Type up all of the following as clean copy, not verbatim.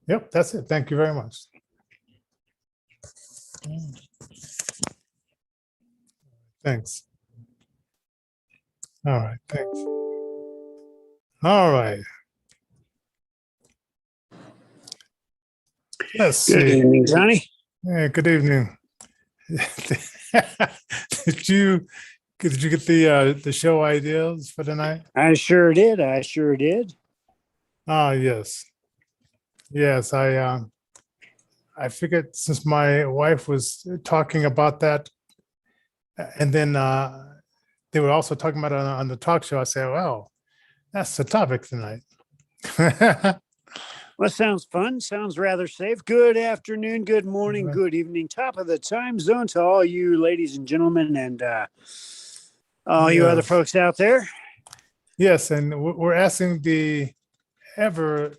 Yep, that's it. Thank you very much. Thanks. All right, thanks. All right. Let's see. Good evening, Johnny. Hey, good evening. Did you get the show ideas for tonight? I sure did. Ah, yes. Yes, I figured since my wife was talking about that, and then they were also talking about it on the talk show, I said, well, that's the topic tonight. Well, sounds fun. Sounds rather safe. Good afternoon, good morning, good evening. Top of the time zone to all you ladies and gentlemen and all you other folks out there. Yes, and we're asking the ever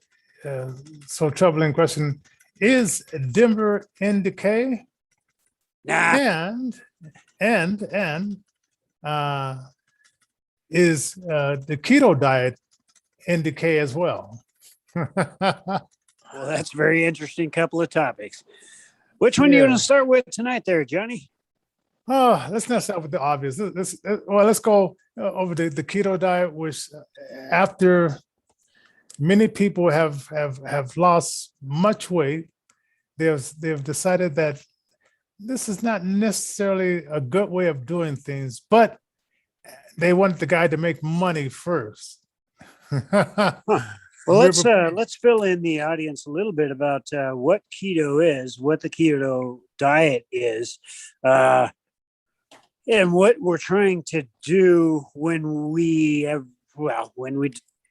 so troubling question, is Denver in decay? Nah. And is the keto diet in decay as well? Well, that's a very interesting couple of topics. Which one do you want to start with tonight there, Johnny? Oh, let's not start with the obvious. Let's go over the keto diet, which after many people have lost much weight, they've decided that this is not necessarily a good way of doing things, but they want the guy to make money first. Well, let's fill in the audience a little bit about what keto is, what the keto diet is, and what we're trying to do when we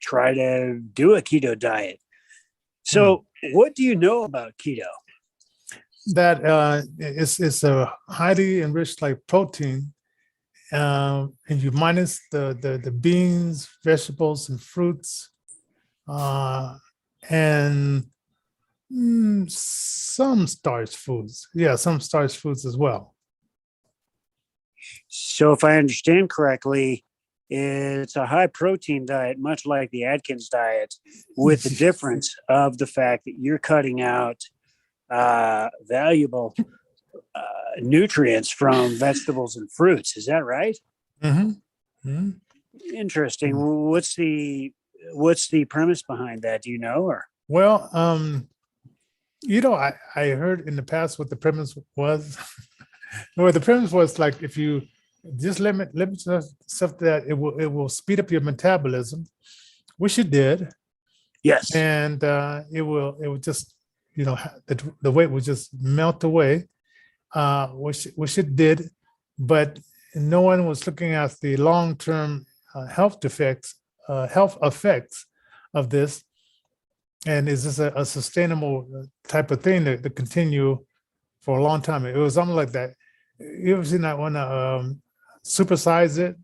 try to do a keto diet. So, what do you know about keto? That it's a highly enriched like protein, and you minus the beans, vegetables, and fruits. And some starch foods. Yeah, some starch foods as well. So if I understand correctly, it's a high protein diet, much like the Atkins diet, with the difference of the fact that you're cutting out valuable nutrients from vegetables and fruits. Is that right? Mm-hmm. Mm-hmm. Interesting. Mm-hmm. What's the premise behind that? Do you know? Or well, I heard in the past what the premise was. Well, the premise was like if you just limit stuff that it will speed up your metabolism, which it did. Yes, and it will just the weight will just melt away, which it did, but no one was looking at the long-term health effects of this, and is this a sustainable type of thing to continue for a long time? It was something like that. You ever seen that one, Supersize It?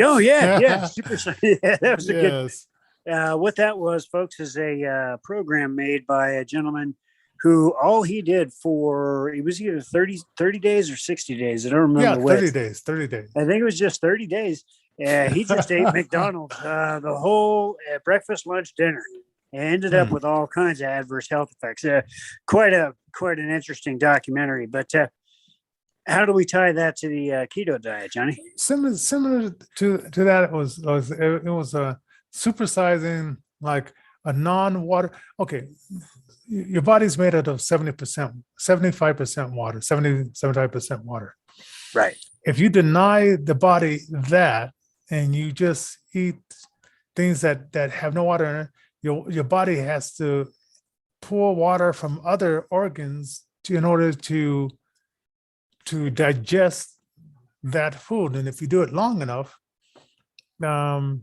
Oh yeah, Supersize. Yeah, that was a yes. Good. What that was, folks, is a program made by a gentleman who all he did it was either 30 days or 60 days. I don't remember. Yeah, 30 days. I think it was just 30 days. He just ate McDonald's the whole breakfast, lunch, dinner, and ended up with all kinds of adverse health effects. Quite an interesting documentary. But how do we tie that to the keto diet, Johnny? Similar to that, it was supersizing like a non-water. Okay, your body's made out of 75% water, 75% water. Right. If you deny the body that, and you just eat things that have no water in it, your body has to pour water from other organs in order to digest that food. And if you do it long enough, your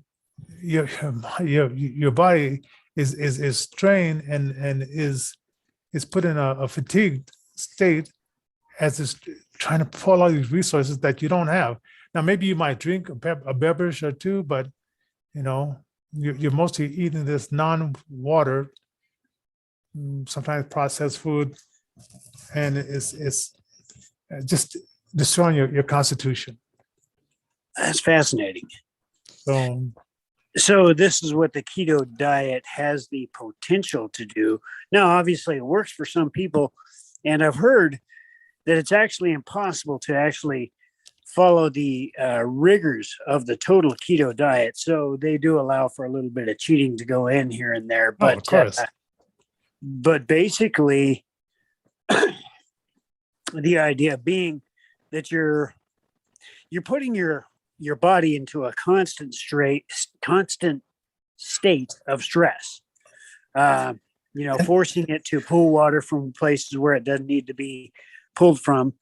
body is strained and is put in a fatigued state as it's trying to pull all these resources that you don't have. Now, maybe you might drink a beverage or two, but you're mostly eating this non-water, sometimes processed food, and it's just destroying your constitution. That's fascinating. So So this is what the keto diet has the potential to do. Now, obviously, it works for some people, and I've heard that it's actually impossible to actually follow the rigors of the total keto diet. So they do allow for a little bit of cheating to go in here and there, Oh, of course. but basically, the idea being that you're putting your body into a constant state of stress. Forcing it to pull water from places where it doesn't need to be pulled from.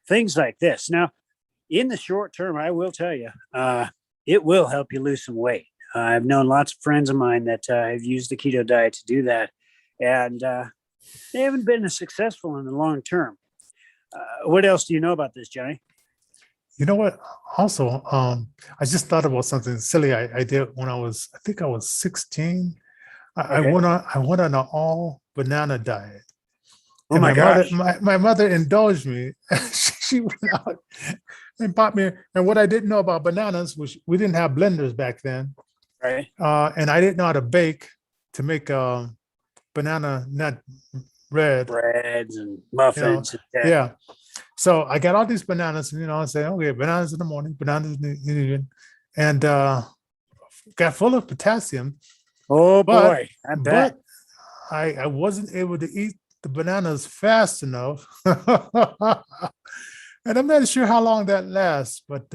Things like this. Now, in the short term, I will tell you, it will help you lose some weight. I've known lots of friends of mine that have used the keto diet to do that, and they haven't been as successful in the long term. What else do you know about this, Johnny? You know what? Also, I just thought about something silly I did when I think I was 16. I went on an all banana diet. Oh my gosh. My mother indulged me. She went out and bought me. And what I didn't know about bananas was we didn't have blenders back then. Right. And I didn't know how to bake to make banana nut breads and muffins. Yeah. So I got all these bananas, and I say, okay, bananas in the morning, bananas in the evening, and got full of potassium. Oh boy, I bet. But I wasn't able to eat the bananas fast enough. And I'm not sure how long that lasts, but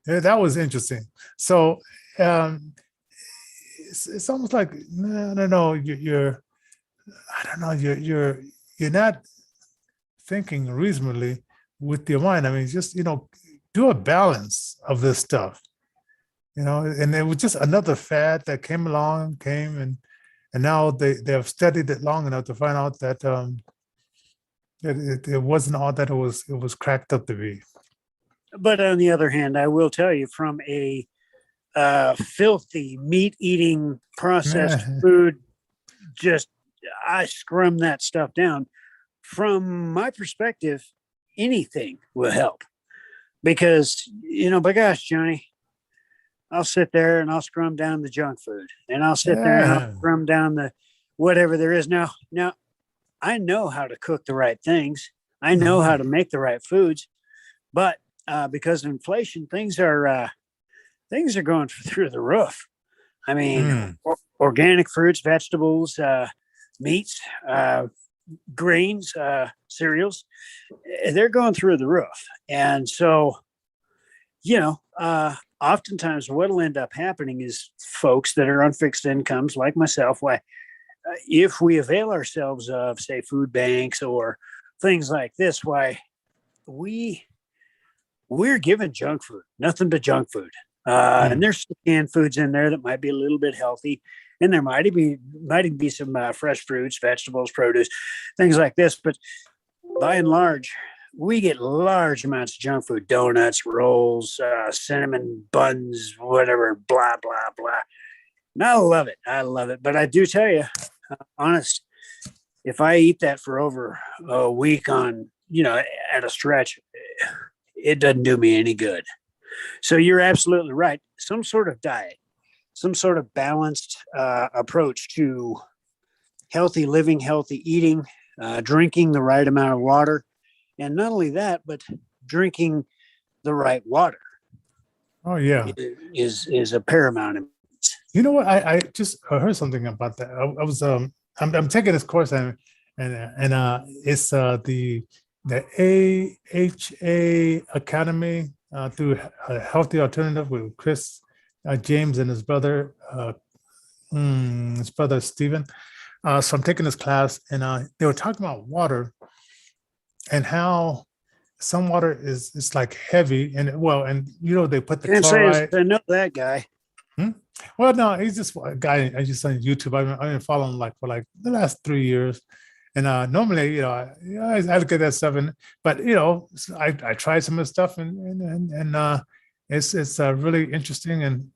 yeah, that was interesting. So it's almost like no, you're not thinking reasonably with your mind. I mean, just do a balance of this stuff. And it was just another fad that came along, and now they have studied it long enough to find out that it wasn't all that it was cracked up to be. But on the other hand, I will tell you, from a filthy meat-eating processed food, I scrum that stuff down. From my perspective, anything will help, because by gosh, Johnny, I'll sit there and I'll scrum down the junk food, and I'll sit there and I'll scrum down the whatever there is. Now, I know how to cook the right things. I know how to make the right foods, but because of inflation, things are going through the roof. I mean, organic fruits, vegetables, meats, grains, cereals, they're going through the roof. And so, oftentimes what'll end up happening is folks that are on fixed incomes like myself, if we avail ourselves of, say, food banks or things like this, we're given junk food, nothing but junk food. And there's canned foods in there that might be a little bit healthy. And there might be some fresh fruits, vegetables, produce, things like this. But by and large, we get large amounts of junk food: donuts, rolls, cinnamon buns, whatever, blah, blah, blah. And I love it. But I do tell you, honest, if I eat that for over a week at a stretch, it doesn't do me any good. So you're absolutely right. Some sort of diet, some sort of balanced approach to healthy living, healthy eating, drinking the right amount of water. And not only that, but drinking the right water. Oh, yeah. Is a paramount. You know what? I just heard something about that. I was I'm taking this course, and it's the AHA Academy through a Healthy Alternative with Chris James and his brother Stephen. So I'm taking this class, and they were talking about water and how some water is like heavy, and they put the chloride. I know that guy. Well, no, he's just a guy I just on YouTube. I've been following him for the last 3 years. And normally, I look at that stuff, but I tried some of the stuff, and it's really interesting, and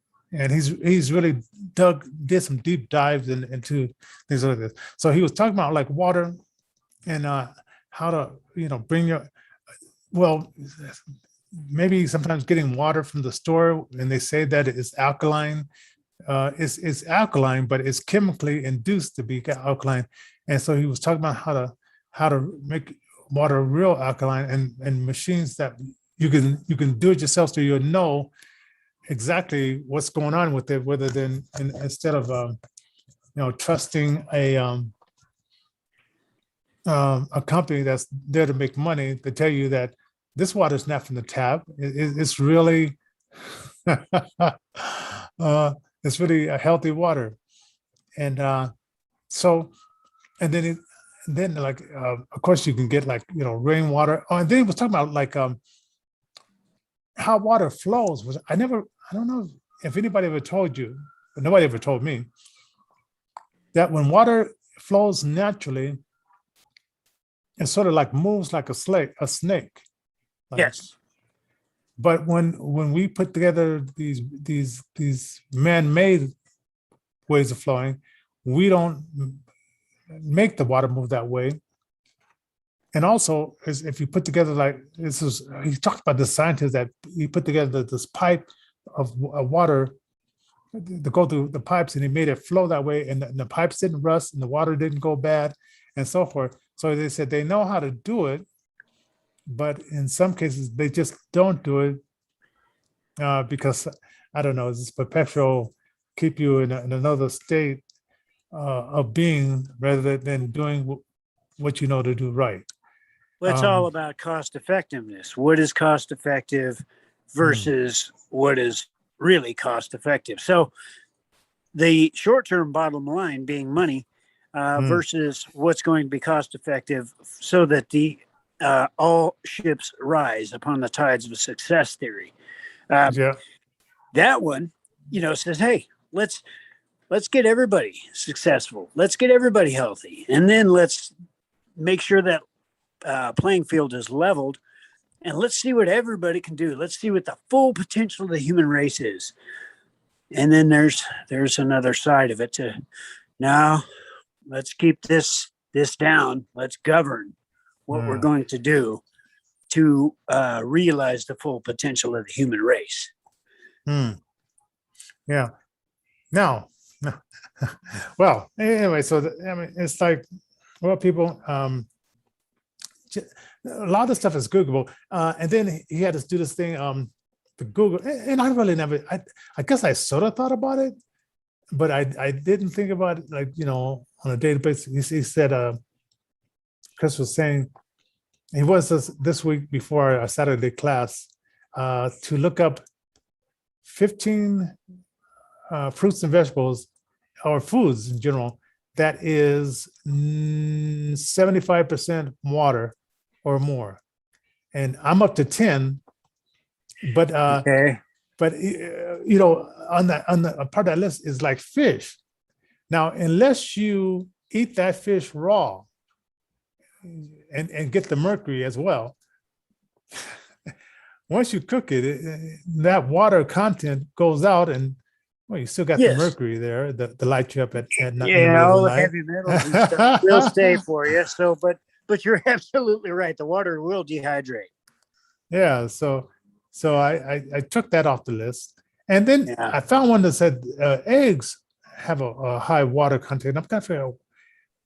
he's really did some deep dives into things like this. So he was talking about like water and how to bring your maybe sometimes getting water from the store, and they say that it's alkaline. It's alkaline, but it's chemically induced to be alkaline. And so he was talking about how to make water real alkaline, and machines that you can do it yourself, so you'll know exactly what's going on with it, whether then instead of trusting a company that's there to make money to tell you that this water is not from the tap. It's really it's really a healthy water. And so, and then like of course you can get like rainwater. Oh, and then he was talking about like how water flows. I don't know if anybody ever told you, but nobody ever told me that when water flows naturally, it sort of like moves like a snake. Like, Yes. but when we put together these man-made ways of flowing, we don't make the water move that way. And also, if you put together he talked about the scientist that he put together this pipe of water to go through the pipes, and he made it flow that way, and the pipes didn't rust, and the water didn't go bad, and so forth. So they said they know how to do it, but in some cases they just don't do it because I don't know, it's perpetual keep you in another state of being rather than doing what you know to do right. Well, it's all about cost effectiveness. What is cost effective versus what is really cost effective? So the short-term bottom line being money versus what's going to be cost effective, so that the all ships rise upon the tides of success theory. That one, says, hey, let's get everybody successful. Let's get everybody healthy. And then let's make sure that playing field is leveled, and let's see what everybody can do. Let's see what the full potential of the human race is. And then there's another side of it to, now let's keep this down. Let's govern what we're going to do to realize the full potential of the human race. Yeah. Now, well, anyway, so it's like, well, people, a lot of stuff is Googleable. And then he had to do this thing, the Google, and I really never, I guess I sort of thought about it, but I didn't think about it like, on a daily basis. He said, Chris was saying, he was this week before our Saturday class to look up 15 fruits and vegetables or foods in general that is 75% water or more. And I'm up to 10, but Okay. but on the part of that list is like fish. Now, unless you eat that fish raw and get the mercury as well, once you cook it, that water content goes out, and well, you still got the mercury there, the light you up at night. Yeah, all the heavy metals and stuff will stay for you. So, but you're absolutely right. The water will dehydrate. Yeah, so I took that off the list, and then I found one that said eggs have a high water content. I'm kind of figuring,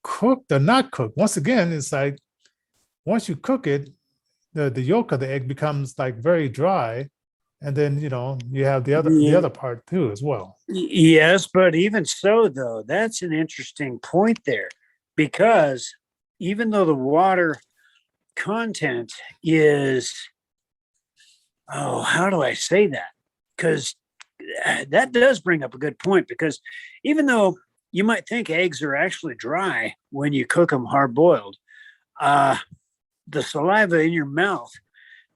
cooked or not cooked. Once again, it's like once you cook it, the yolk of the egg becomes like very dry, and then you have the other part too as well. Yes, but even so, though, that's an interesting point there, because even though the water content is, how do I say that? Because that does bring up a good point, because even though you might think eggs are actually dry when you cook them hard boiled, the saliva in your mouth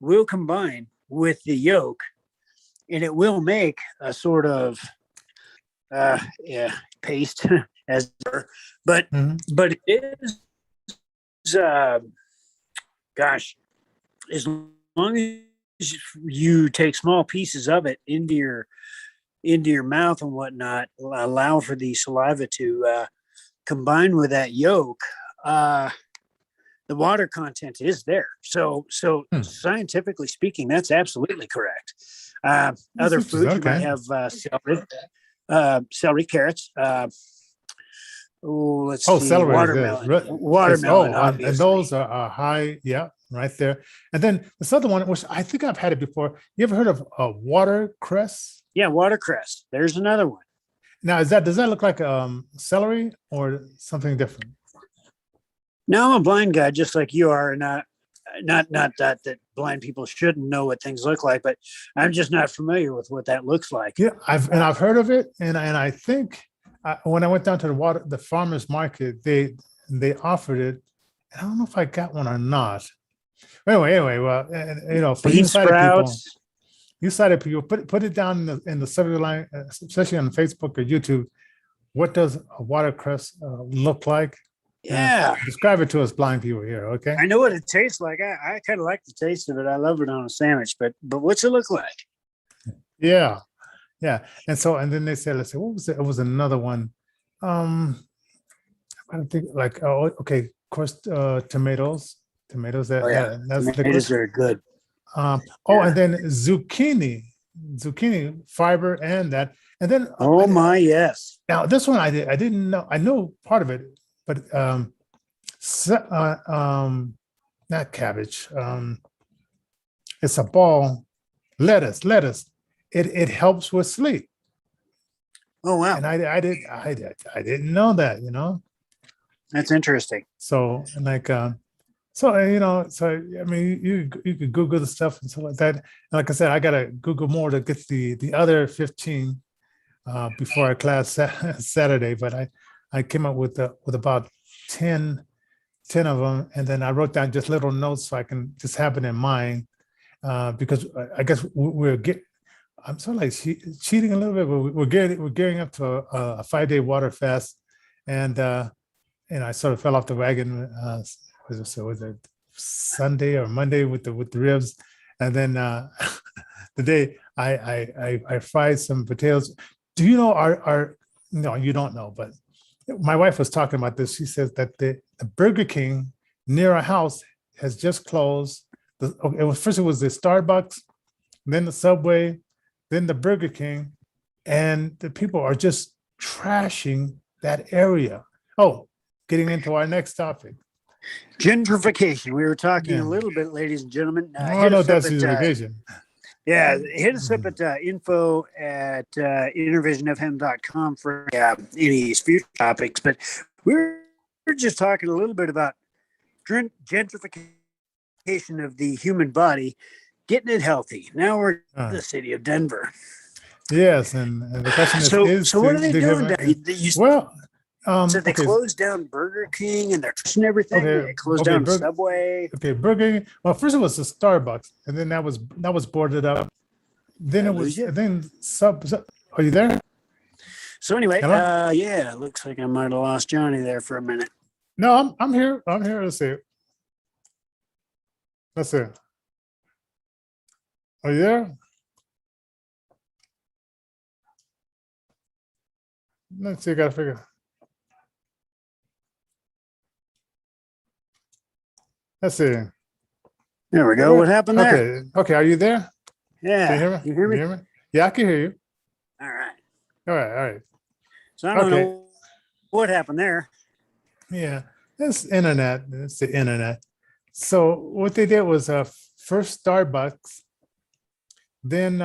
will combine with the yolk, and it will make a sort of paste as but it is gosh, as long as you take small pieces of it into your mouth and whatnot, allow for the saliva to combine with that yolk, the water content is there. So scientifically speaking, that's absolutely correct. Other foods you might have celery, carrots. Let's see, celery. Watermelon, and those are high. Yeah, right there. And then this other one, which I think I've had it before. You ever heard of watercress? Yeah, watercress. There's another one. Now, does that look like celery or something different? No, I'm a blind guy, just like you are, and not that blind people shouldn't know what things look like, but I'm just not familiar with what that looks like. Yeah, I've heard of it, and I think when I went down to the farmers market, they offered it, and I don't know if I got one or not. Anyway, well, and, for bean sprouts. You cited people put it down in the subject line, especially on Facebook or YouTube. What does a watercress look like? Yeah. Describe it to us blind people here, okay? I know what it tastes like. I kind of like the taste of it. I love it on a sandwich, but what's it look like? Yeah. And then they said, let's say, what was it? It was another one. I don't think of course, tomatoes. Tomatoes tomatoes are good. And then zucchini, fiber and that. And then yes. Now this one I didn't know. I know part of it, but not cabbage. It's a ball. Lettuce. It helps with sleep. Oh wow! And I didn't know that. That's interesting. So I mean, you could Google the stuff and stuff like that. And like I said, I gotta Google more to get the other 15 before our class Saturday. But I came up with about 10 of them, and then I wrote down just little notes so I can just have it in mind because I guess I'm sort of like cheating a little bit, but we're gearing up to a 5-day water fast, and I sort of fell off the wagon. Was it Sunday or Monday with the ribs, and then the day I fried some potatoes. Do you know no, you don't know, but my wife was talking about this. She says that the Burger King near our house has just closed. It was the Starbucks, then the Subway, then the Burger King, and the people are just trashing that area. Oh, getting into our next topic. Gentrification. We were talking a little bit, ladies and gentlemen. That's gentrification. Hit us up at info@innervisionfm.com for any future topics. But we're just talking a little bit about gentrification of the human body, getting it healthy. Now we're in the city of Denver. Yes, and the question is so what are they doing down? So they closed down Burger King and they're pushing everything. They closed down Subway. Okay, Burger King. Well, first it was the Starbucks, and then that was boarded up. Then Are you there? So anyway, it looks like I might have lost Johnny there for a minute. No, I'm here. Let's see. Are you there? Let's see. Gotta figure. Let's see. There we go. What happened there? Okay. Are you there? Yeah. Can you hear me? You hear me? Can you hear me? Yeah, I can hear you. All right. All right. So I don't know what happened there. Yeah, it's internet. It's the internet. So what they did was first Starbucks, then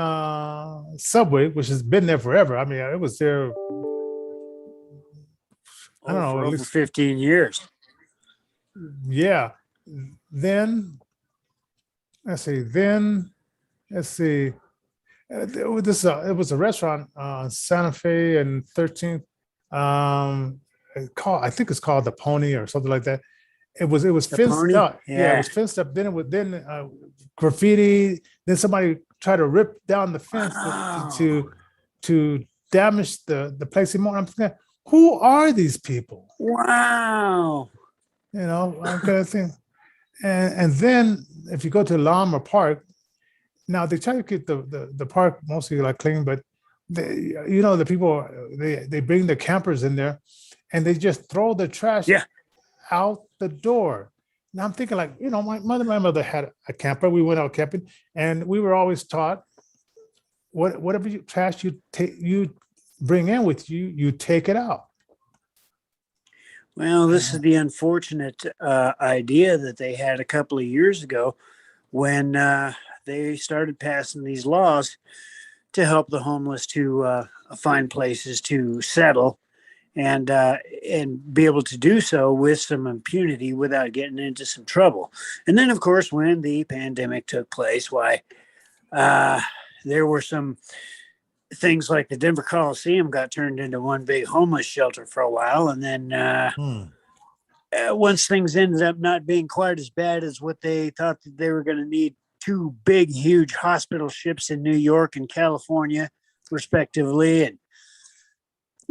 Subway, which has been there forever. I mean, it was there. I don't know, for at over least 15 years. Yeah. Then let's see. It was a restaurant on Santa Fe and 13th. I think it's called the Pony or something like that. It was fenced up. Yeah, it was fenced up. Then graffiti. Then somebody tried to rip down the fence to damage the place more. I'm thinking, who are these people? Wow. I'm gonna think. And then if you go to Lamar Park, now they try to keep the park mostly like clean, but the people they bring the campers in there and they just throw the trash out the door. Now I'm thinking like, my mother had a camper. We went out camping, and we were always taught whatever trash you bring in with you, you take it out. Well, this is the unfortunate idea that they had a couple of years ago when they started passing these laws to help the homeless to find places to settle and be able to do so with some impunity without getting into some trouble. And then, of course, when the pandemic took place, why there were some things like the Denver Coliseum got turned into one big homeless shelter for a while, and then once things ended up not being quite as bad as what they thought that they were going to need, two big, huge hospital ships in New York and California, respectively, and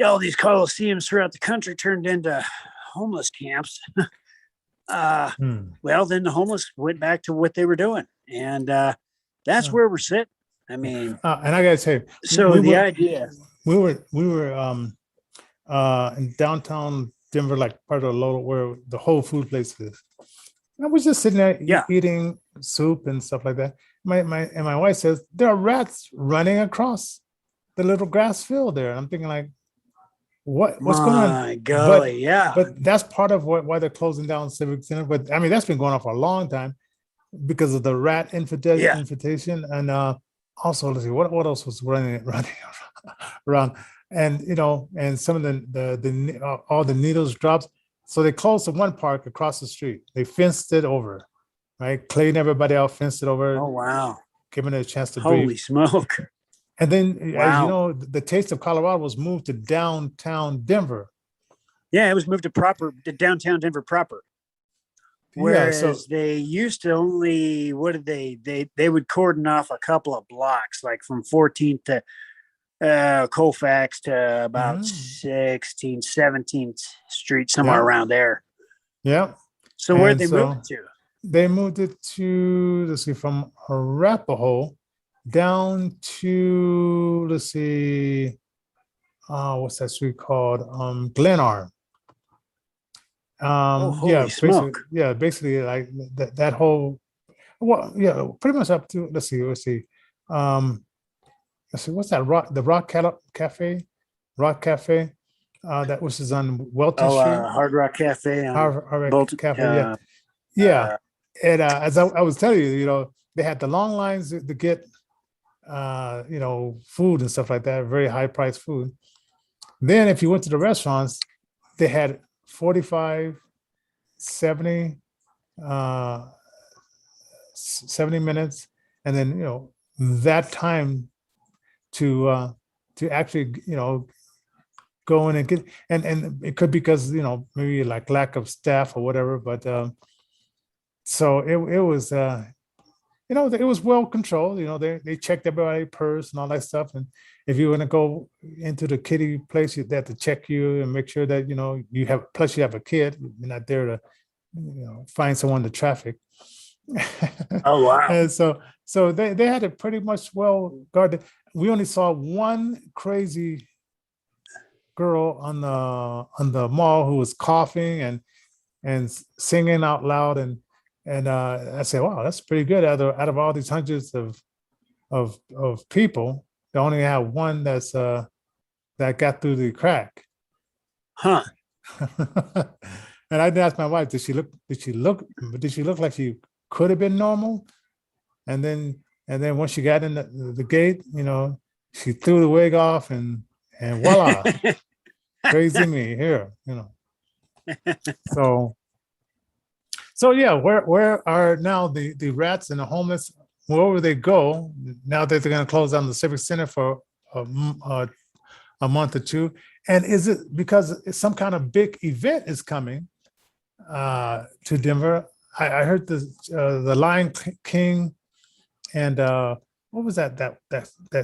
all these coliseums throughout the country turned into homeless camps. Well, then the homeless went back to what they were doing, and that's where we're sitting. I mean, and I gotta say, so the idea we were in downtown Denver, like part of the Lolo, where the whole food place is. I was just sitting there eating soup and stuff like that. My wife says there are rats running across the little grass field there. I'm thinking like, what's going on? My golly, but that's part of why they're closing down Civic Center. But I mean, that's been going on for a long time because of the rat infestation, and also let's see what else was running around, and and some of the all the needles drops. So they closed the one park across the street. They fenced it over, right? Cleaned everybody out, fenced it over. Oh wow! Giving it a chance to breathe. Holy smoke! And then, as you know, the Taste of Colorado was moved to downtown Denver. Yeah, it was moved to downtown Denver proper. Whereas they used to only, what did they would cordon off a couple of blocks, like from 14th to Colfax to about 16th, 17th Street, somewhere around there. Yeah. So where'd they move it to? They moved it to, let's see, from Arapahoe down to, let's see, what's that street called? Glenarm. Basically like that whole, pretty much up to, let's see, what's that the Rock Cafe, that which is on Welton Street. Hard Rock Cafe. Hard Rock Cafe, and as I was telling you, they had the long lines to get food and stuff like that, very high priced food. Then if you went to the restaurants, they had 45, 70, 70 minutes, and then that time to actually go in and get, and it could be because maybe like lack of staff or whatever, but so it was it was well controlled. They checked everybody's purse and all that stuff. And if you want to go into the kiddie place, they have to check you and make sure that you have. Plus, you have a kid. You're not there to find someone to traffic. Oh wow! And so they had it pretty much well guarded. We only saw one crazy girl on the mall who was coughing and singing out loud and I said, wow, that's pretty good. Out of all these hundreds of people, they only have one that got through the crack. Huh. And I did ask my wife, did she look like she could have been normal? And then once she got in the gate, she threw the wig off and voila, crazy me here, So yeah, where are now the rats and the homeless? Wherever they go, now that they're going to close down the Civic Center for a month or two, and is it because some kind of big event is coming to Denver? I heard the Lion King and what was that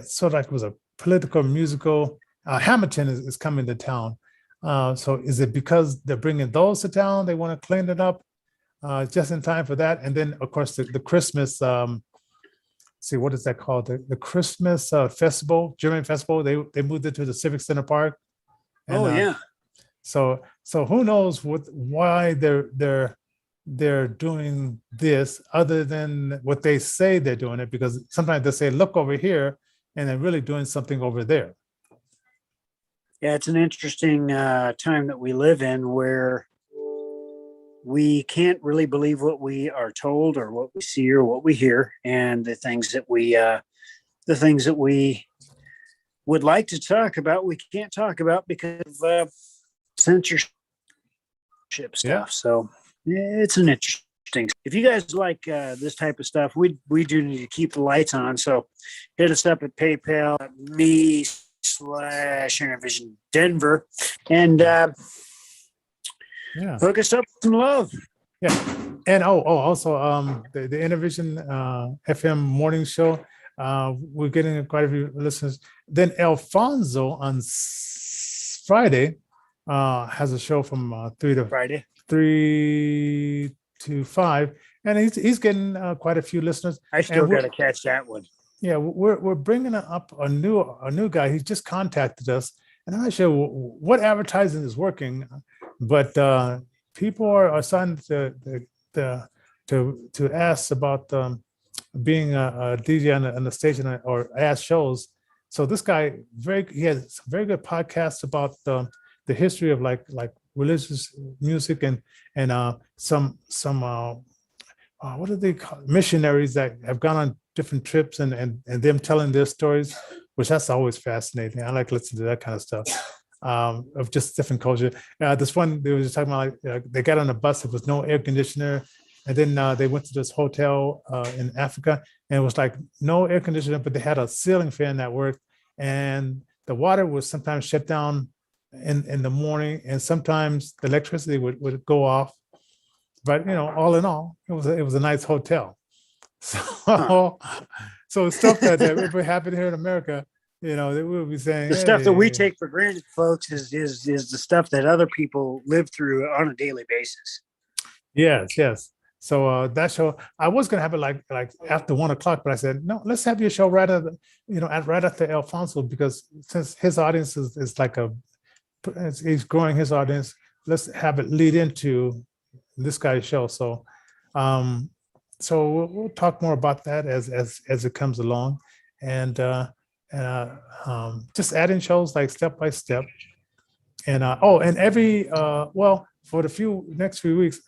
sort of like was a political musical. Hamilton is coming to town. So is it because they're bringing those to town? They want to clean it up just in time for that. And then, of course, the Christmas, see, what is that called? The Christmas festival, German festival. They moved it to the Civic Center Park. And, yeah. So who knows why they're they're doing this other than what they say they're doing it, because sometimes they say, look over here, and they're really doing something over there. Yeah, it's an interesting time that we live in, where we can't really believe what we are told or what we see or what we hear, and the things that we would like to talk about, we can't talk about because of censorship stuff. Yeah. So it's an interesting. If you guys like this type of stuff, we do need to keep the lights on. So hit us up at PayPal.me/InnervisionDenver and hook us up with some love. Yeah. And also the Innervision FM morning show. We're getting quite a few listeners. Then Alfonso on Friday has a show from 3 to 5, and he's getting quite a few listeners. I still got to catch that one. Yeah, we're bringing up a new guy. He just contacted us, and I'm not sure what advertising is working, but people are starting to ask about being a DJ on the station or ask shows. So this guy he has very good podcasts about the history of like religious music and some what do they call it? Missionaries that have gone on different trips and them telling their stories, which that's always fascinating. I like listening to that kind of stuff. Of just different culture. This one, they were just talking about they got on a bus, there was no air conditioner, and then they went to this hotel in Africa, and it was like no air conditioner, but they had a ceiling fan that worked, and the water was sometimes shut down in the morning, and sometimes the electricity would go off. But all in all, it was a nice hotel. So stuff that if it happened here in America, they will be saying the stuff that we take for granted, folks, is the stuff that other people live through on a daily basis. Yes. So that show, I was gonna have it like after 1 o'clock, but I said no. Let's have your show right after Alfonso, because since his audience is he's growing his audience. Let's have it lead into this guy's show. So, we'll talk more about that as it comes along, and just adding shows like step by step. And and every for the next few weeks,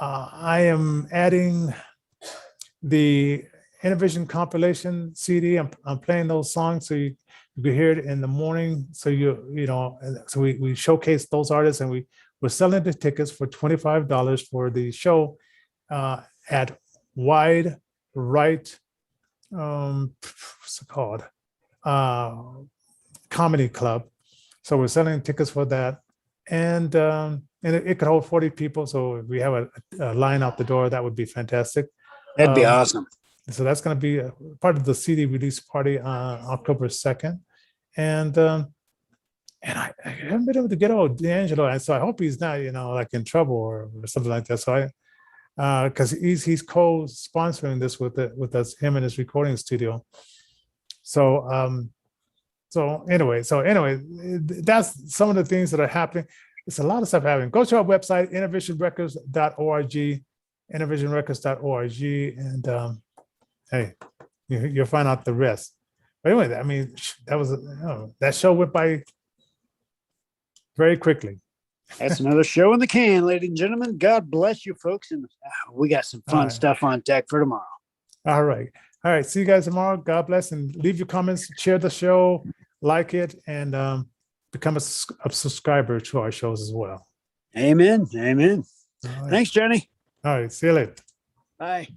I am adding the Innervision compilation CD. I'm playing those songs so you can hear it in the morning. So so we showcase those artists, and we're selling the tickets for $25 for the show at Wide Right. What's it called? Comedy Club. So we're selling tickets for that, and it could hold 40 people. So if we have a line out the door, that would be fantastic. That'd be awesome. So that's going to be a part of the CD release party on October 2nd, and I haven't been able to get old D'Angelo, and so I hope he's not like in trouble or something like that. So because he's co-sponsoring this with us, him and his recording studio. So anyway, that's some of the things that are happening. It's a lot of stuff happening. Go to our website, innervisionrecords.org, innervisionrecords.org, and hey, you'll find out the rest. But anyway, I mean, that show went by very quickly. That's another show in the can, ladies and gentlemen. God bless you, folks, and we got some fun stuff on deck for tomorrow. All right. See you guys tomorrow. God bless, and leave your comments, share the show, like it, and become a subscriber to our shows as well. Amen. All right. Thanks, Johnny. All right. See you later. Bye.